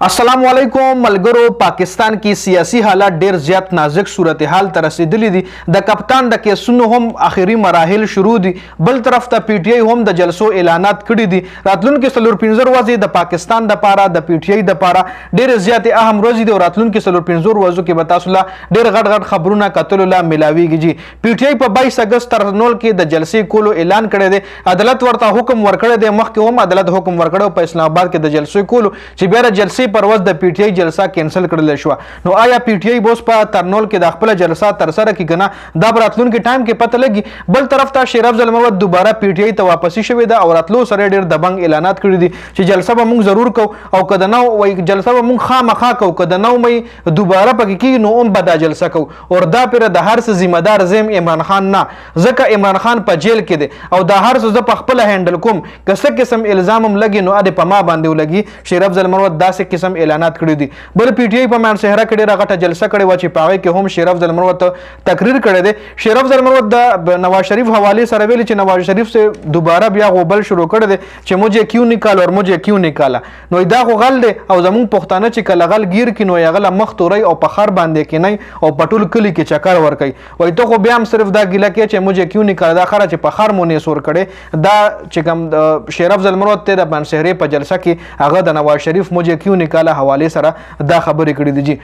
अस्सलाम वालेकुम मलगरो पाकिस्तान की सियासी हालात ढेर ज्यादा नाजुक सूरत हाल ته رسیدلی دي د کپتان د کیسونو هم اخیری مراحل شروع دي بل طرف ته پی ټی آی هم د جلسو اعلانات کړي دي راتلونکي سلور 15 ورځې د پاکستان د پاره د پی ټی آی د پاره ډېر زیات اهم ورځې دي راتلونکي سلور 15 ورځو کې به تاسو لا ډېر غټ خبرونه کتلو لا ملاويږي جی پی ټی آی په 22 اگست ترنول کې د جلسې کولو اعلان کړی دی عدالت ورته حکم ورکړی دی مخکې هم عدالت حکم ورکړو په اسلام آباد کې د جلسې کولو چې بیا د جلسې پر ورځ د پی ټی آی جلسه کینسل کړل شو نو آیا پی ټی آی بوس په ترنول کې د خپل جلسه تر سره کې کنه دا براتلونکي ټایم کې پته لګي بل طرف ته شیر افضل محمد دوباره پی ټی آی ته واپسی شوی دا او راتلو سره ډیر دبنګ اعلانات کړی دي چې جلسه به موږ ضرور کو او کده نو وای جلسه به موږ خامخا کو کده نو مې دوباره پکې کې نو هم به دا جلسه کو او دا پر د هر څه ذمہ دار زم عمران خان نه ځکه عمران خان په جیل کې دی او دا هر څه ز په خپل هندل کوم کسه قسم الزام هم لګي نو اده په ما باندې ولګي شیر افضل محمد داسې قسم اعلانات کړی دي بل پی ټی آی په مان صحرا کې ډیره غټه جلسه کړې و چې پاغه کې هم شیر افضل محمد تقریر کړی دی شیر افضل محمد د نواز شریف حواله سره ویل چې نواز شریف سے دوباره بیا غوبل شروع کړی دی چې مجھے کیوں نکال اور مجھے کیوں نکالا نو دا خو غل دی او زمون پښتانه چې کله غل گیر کینو یا غل مخ توري او په خر باندې کې نه او پټول کلی کې چکر ور کوي وای ته خو بیا هم صرف دا ګیله کې چې مجھے کیوں نکالا دا خره چې په خر مونې سور کړي دا چې کوم شیر افضل محمد ته د مان صحرا په جلسه کې هغه د نواز شریف مجھے کیوں نکالا حواله سره دا خبرې کړې دي جی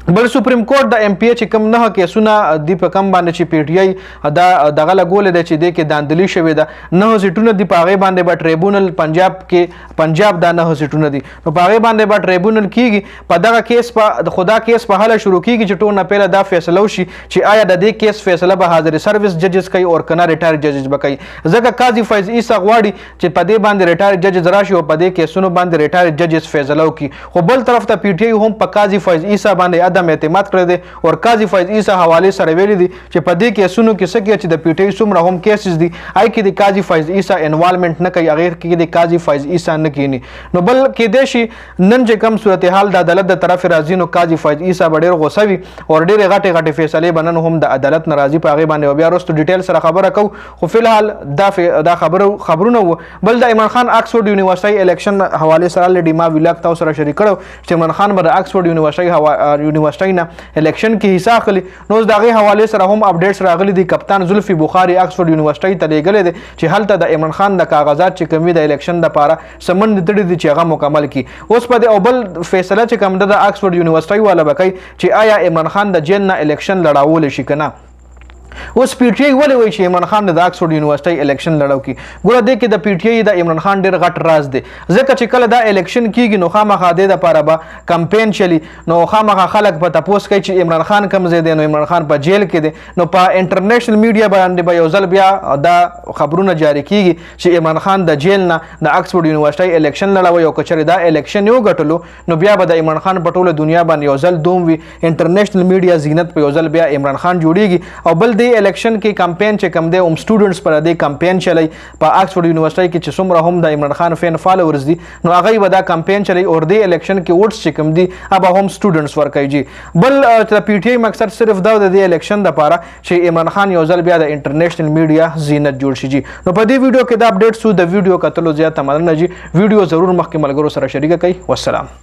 بل سپریم کورټ د ایم پی ایچ کم نه کیسونه دی په کم باندې چې پی ټی آی دا دغه لګول دی چې د کې داندلی شوی دا نه سیټونه دی پاغه باندې به ټریبونل پنجاب دا نه سیټونه دی نو پاغه باندې به ټریبونل کیږي په دغه کیس په خدا کیس په حاله شروع کیږي چې ټول نه پهله دا فیصله وشي چې آیا د دې کیس فیصله به حاضر سرویس ججز کوي او کنه ریټایر ججز به کوي ځکه قاضي فیض عیسی غواړي چې په دې باندې ریټایر ججز راشي او په دې کیسونو باندې ریټایر ججز فیصله وکړي خو بل طرف ته پی ټی آی هم په قاضي فیض عیسی باندې عدم اعتماد کړی دی او قاضي فیض عیسی حواله سره ویلي دي چې په دې کیسونو کې څه کې چې د پی ټی آی څومره هم کیسز دي آی کې د قاضي فیض عیسی انوالومنت نه کوي غیر کې د قاضي فیض عیسی نه کینی نو بل کې د شي نن چې کم صورتحال د عدالت د طرف راځي نو قاضي فیض عیسی ډېر غوسوي او ډېر غټه فیصله بنن هم د عدالت ناراضي په هغه باندې بیا وروسته ډیټیل سره خبره کو خو فلحال دا خبرونه بل د عمران خان آکسفورد یونیورسيټي الیکشن حواله سره لډی ما ویلاک تاسو سره شریک کړو چې عمران خان بر آکسفورد یونیورسيټي نه الیکشن کې حصہ اخلي نو دغه حواله سره هم اپډیټس راغلي دي کپتان زلفي بخاري آکسفورد یونیورسيټي ته لګلې دي چې هلته د عمران خان د کاغذات چې کمی د الیکشن د پاره سمند تړي دي چې هغه مکمل کی اوس په او بل فیصله چې کوم د آکسفورد یونیورسيټي والا بکای چې آیا عمران خان د جیل نه الیکشن لړاول شي کنه اوس پی ټی آی ولې وایي چې عمران خان د آکسفورد یونیورسيټي الیکشن لړاو کی ګوره دې کې د پی ټی آی د عمران خان ډېر غټ راز دی ځکه چې کله دا الیکشن کیږي نو خامخا د لپاره به کمپین چلی نو خامخا خلک په تاسو کوي چې عمران خان کم زیاده نو عمران خان په جیل کې دی نو په انټرنیشنل میډیا باندې به یو ځل بیا دا خبرونه جاری کیږي چې عمران خان د جیل نه د آکسفورد یونیورسيټي الیکشن لړاوي او کچره دا الیکشن یو غټلو نو بیا به د عمران خان په ټوله دنیا باندې یو ځل دوم وی انټرنیشنل میډیا زینت په یو ځل بیا عمران خان جوړیږي او بل د الیکشن کې کمپین چې کم دی هم سټوډنټس پر دې کمپین چلی په آکسفورد یونیورسيټي کې چې څومره هم د عمران خان فین فالوورز دي نو هغه به دا کمپین چلی او د الیکشن کې ووټس چې کم دي هغه هم سټوډنټس ورکوي جی بل د پی ټی آی مقصد صرف دا د الیکشن د لپاره چې عمران خان یو ځل بیا د انټرنیشنل میډیا زینت جوړ شي جی نو په دې ویډیو کې دا اپډیټ سو د ویډیو کتلو زیات مننه جی ویډیو ضرور مخکې ملګرو سره شریک کړئ والسلام